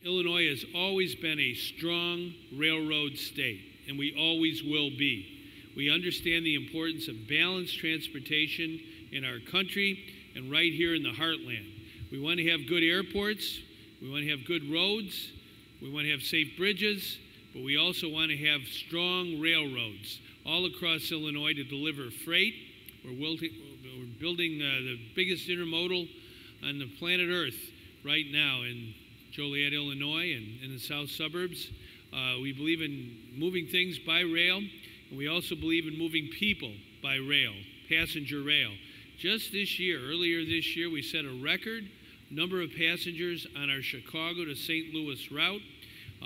Illinois has always been a strong railroad state, and we always will be. We understand the importance of balanced transportation in our country and right here in the heartland. We want to have good airports, we want to have good roads, we want to have safe bridges, but we also want to have strong railroads all across Illinois to deliver freight. We're building the biggest intermodal on the planet Earth right now in Joliet, Illinois, and in the south suburbs. We believe in moving things by rail, and we also believe in moving people by rail, passenger rail. Just this year, earlier this year, we set a record number of passengers on our Chicago to St. Louis route.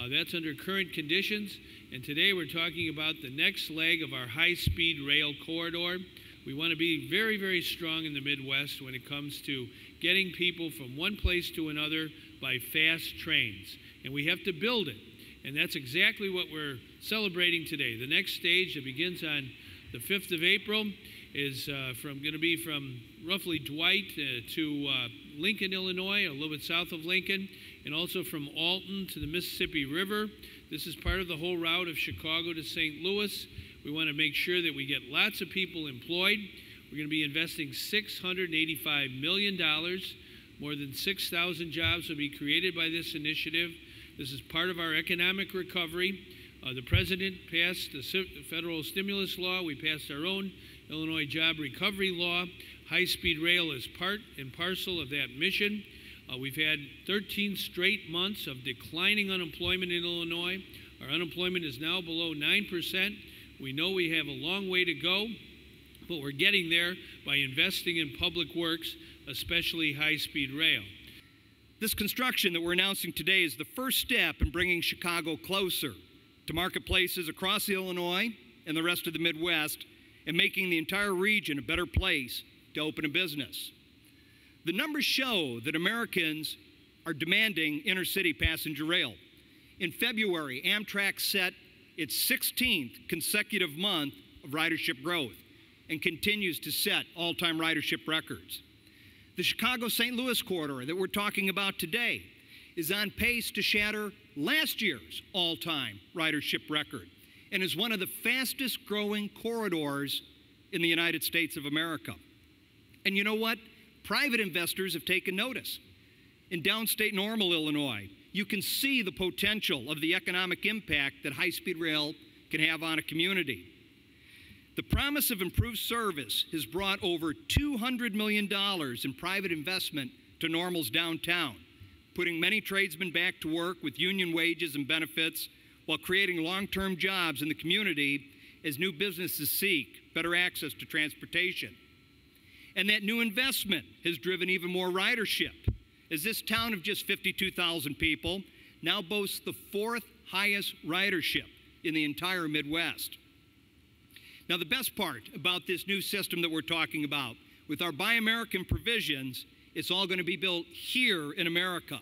That's under current conditions, and today we're talking about the next leg of our high-speed rail corridor. We want to be very, very strong in the Midwest when it comes to getting people from one place to another by fast trains, and we have to build it. And that's exactly what we're celebrating today. The next stage that begins on the 5th of April is going to be from roughly Dwight to Lincoln, Illinois, a little bit south of Lincoln, and also from Alton to the Mississippi River. This is part of the whole route of Chicago to St. Louis. We want to make sure that we get lots of people employed. We're going to be investing $685 million. More than 6,000 jobs will be created by this initiative. This is part of our economic recovery. The President passed the federal stimulus law. We passed our own Illinois job recovery law. High-speed rail is part and parcel of that mission. We've had 13 straight months of declining unemployment in Illinois. Our unemployment is now below 9%. We know we have a long way to go, but we're getting there by investing in public works, especially high-speed rail. This construction that we're announcing today is the first step in bringing Chicago closer to marketplaces across Illinois and the rest of the Midwest, and making the entire region a better place to open a business. The numbers show that Americans are demanding intercity passenger rail. In February, Amtrak set its 16th consecutive month of ridership growth and continues to set all-time ridership records. The Chicago-St. Louis corridor that we're talking about today is on pace to shatter last year's all-time ridership record and is one of the fastest growing corridors in the United States of America. And you know what? Private investors have taken notice. In downstate Normal, Illinois, you can see the potential of the economic impact that high-speed rail can have on a community. The promise of improved service has brought over $200 million in private investment to Normal's downtown, putting many tradesmen back to work with union wages and benefits while creating long-term jobs in the community as new businesses seek better access to transportation. And that new investment has driven even more ridership, as this town of just 52,000 people now boasts the 4th highest ridership in the entire Midwest. Now, the best part about this new system that we're talking about, with our Buy American provisions, it's all going to be built here in America.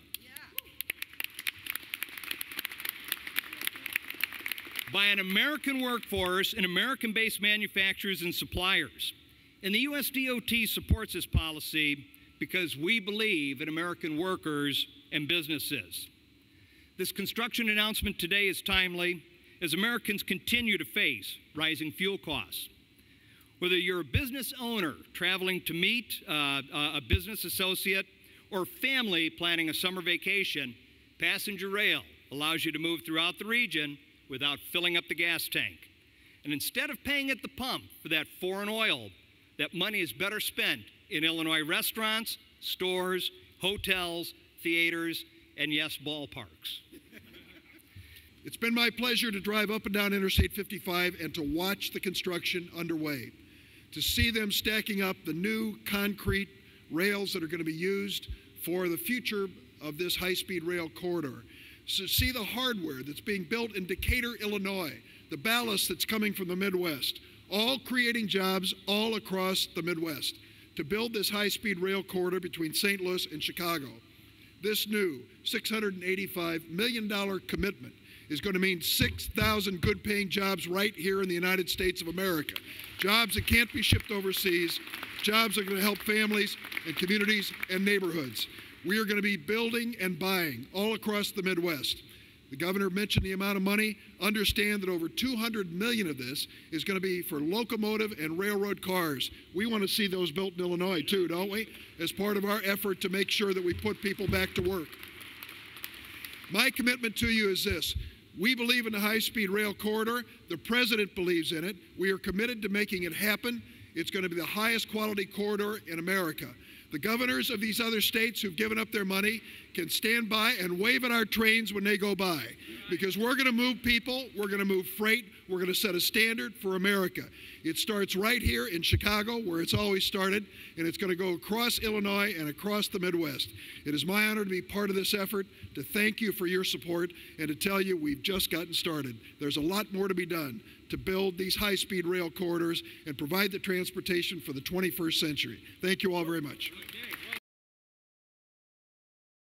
By an American workforce and American-based manufacturers and suppliers. And the US DOT supports this policy because we believe in American workers and businesses. This construction announcement today is timely as Americans continue to face rising fuel costs. Whether you're a business owner traveling to meet a business associate or family planning a summer vacation, passenger rail allows you to move throughout the region without filling up the gas tank. And instead of paying at the pump for that foreign oil, that money is better spent in Illinois restaurants, stores, hotels, theaters, and yes, ballparks. It's been my pleasure to drive up and down Interstate 55 and to watch the construction underway, to see them stacking up the new concrete rails that are going to be used for the future of this high-speed rail corridor, to see the hardware that's being built in Decatur, Illinois, the ballast that's coming from the Midwest, all creating jobs all across the Midwest to build this high-speed rail corridor between St. Louis and Chicago. This new $685 million commitment is going to mean 6,000 good-paying jobs right here in the United States of America. Jobs that can't be shipped overseas, jobs that are going to help families and communities and neighborhoods. We are going to be building and buying all across the Midwest. The governor mentioned the amount of money. Understand that over $200 million of this is going to be for locomotive and railroad cars. We want to see those built in Illinois too, don't we? As part of our effort to make sure that we put people back to work. My commitment to you is this. We believe in the high-speed rail corridor. The president believes in it. We are committed to making it happen. It's going to be the highest quality corridor in America. The governors of these other states who've given up their money can stand by and wave at our trains when they go by, because we're going to move people, we're going to move freight, we're going to set a standard for America. It starts right here in Chicago, where it's always started, and it's going to go across Illinois and across the Midwest. It is my honor to be part of this effort, to thank you for your support, and to tell you we've just gotten started. There's a lot more to be done to build these high-speed rail corridors and provide the transportation for the 21st century. Thank you all very much. Okay.